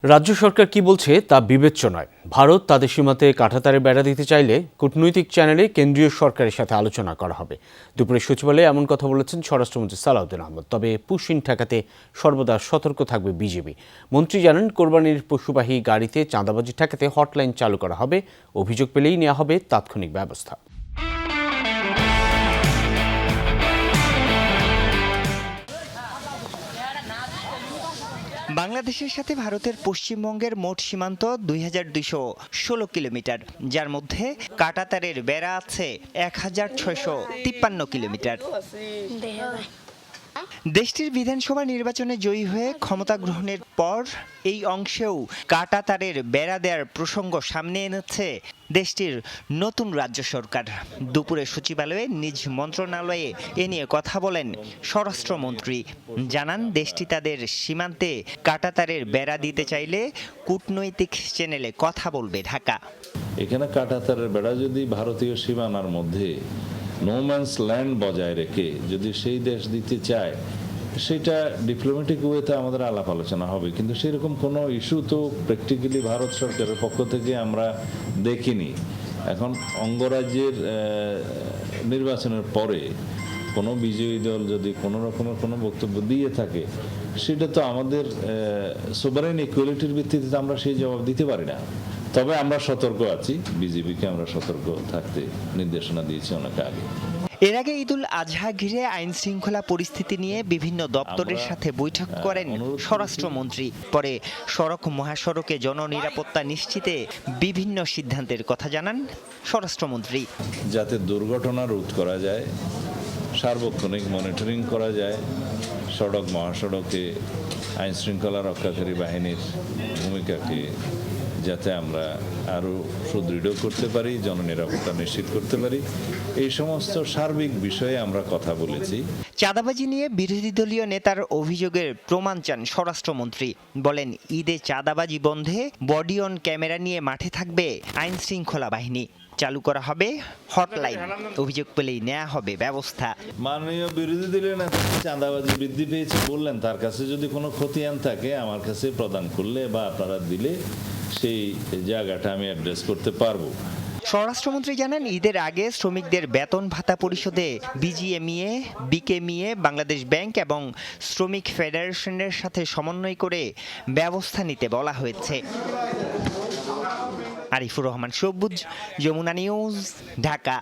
রাজ্য সরকার কি বলছে তা বিবেচ্য নয়। ভারত তাদের সীমান্তে কাঁটাতারের বেড়া দিতে চাইলে কূটনৈতিক চ্যানেলে কেন্দ্রীয় সরকারের সাথে আলোচনা করা হবে। দুপুরে সচিবালয়ে এমন কথা বলেছেন স্বরাষ্ট্রমন্ত্রী সালাউদ্দিন আহমেদ। তবে পুশিন ঠেকাতে সর্বদা সতর্ক থাকবে বিজেপি। মন্ত্রী জানান, কোরবানির পশুবাহী গাড়িতে চাঁদাবাজি ঠেকাতে হটলাইন চালু করা হবে। অভিযোগ পেলেই নেওয়া হবে তাৎক্ষণিক ব্যবস্থা। বাংলাদেশের সাথে ভারতের পশ্চিমবঙ্গের মোট সীমান্ত ২২১৬ কিলোমিটার, যার মধ্যে কাঁটাতারের বেড়া আছে ১৬৫৩ কিলোমিটার। দেশটির বিধানসভা নির্বাচনে জয়ী হয়ে ক্ষমতা গ্রহণের পর এই অংশেও কাঁটাতারের বেড়া দেওয়ার প্রসঙ্গ সামনে এনেছে দেশটির নতুন রাজ্য সরকার। দুপুরে সচিবালয়ে নিজ মন্ত্রণালয়ে এ নিয়ে কথা বলেন স্বরাষ্ট্রমন্ত্রী। জানান, দেশটি তাদের সীমান্তে কাঁটাতারের বেড়া দিতে চাইলে কূটনৈতিক চ্যানেলে কথা বলবে ঢাকা। এখানে কাঁটাতারের বেড়া যদি ভারতীয় সীমানার মধ্যে নোম্যান্স ল্যান্ড বজায় রেখে যদি সেই দেশ দিতে চায়, সেটা ডিপ্লোম্যাটিক ওয়েতে আমাদের আলাপ আলোচনা হবে। কিন্তু সেরকম কোনো ইস্যু তো প্র্যাকটিক্যালি ভারত সরকারের পক্ষ থেকে আমরা দেখিনি। এখন অঙ্গরাজ্যের নির্বাচনের পরে কোনো বিজয়ী দল যদি কোনো রকমের কোনো বক্তব্য দিয়ে থাকে, সেটা তো আমাদের সোভারেন ইকুয়ালিটির ভিত্তিতে আমরা সেই জবাব দিতে পারি না। তবে আমরা সতর্ক আছি, বিজেপিকে আমরা সতর্ক থাকতে নির্দেশনা দিয়েছি অনেক আগে। এর আগে ঈদুল আজহা ঘিরে আইন শৃঙ্খলা পরিস্থিতি নিয়ে বিভিন্ন দপ্তরের সাথে বৈঠক করেন স্বরাষ্ট্রমন্ত্রী। পরে সড়ক মহাসড়কে জননিরাপত্তা নিশ্চিতে বিভিন্ন সিদ্ধান্তের কথা জানান স্বরাষ্ট্রমন্ত্রী। যাতে দুর্ঘটনা রোধ করা যায়, সার্বক্ষণিক মনিটরিং করা যায়, সড়ক মহাসড়কে আইন শৃঙ্খলা রক্ষাকারী বাহিনীর ভূমিকাকে যাতে আমরা আরও সুদৃঢ় করতে পারি, জননিরাপত্তা নিশ্চিত করতে পারি, এই সমস্ত সার্বিক বিষয়ে আমরা কথা বলেছি। চাঁদাবাজি নিয়ে বিরোধী দলীয় নেতার অভিযোগের প্রমাণ চান স্বরাষ্ট্রমন্ত্রী। বলেন, ঈদে চাঁদাবাজি বন্ধে বডি অন ক্যামেরা নিয়ে মাঠে থাকবে আইন শৃঙ্খলা বাহিনী। চালু করা হবে হটলাইন, অভিযোগ পেলেই নেওয়া হবে ব্যবস্থা। মাননীয় বিরোধী দলীয় নেতা চাঁদাবাজি বৃদ্ধি পেয়েছে বললেন, তার কাছে যদি কোনো খতিয়ান থাকে আমার কাছে প্রদান করলে বা আপনারা দিলে সেই জায়গাটা আমি অ্যাড্রেস করতে পারবো। স্বরাষ্ট্রমন্ত্রী জানান, ঈদের আগে শ্রমিকদের বেতন ভাতা পরিশোধে বিজিএমইএ, বিকেএমইএ, বাংলাদেশ ব্যাংক এবং শ্রমিক ফেডারেশনের সাথে সমন্বয় করে ব্যবস্থা নিতে বলা হয়েছে। আরিফুর রহমান সবুজ, যমুনা নিউজ, ঢাকা।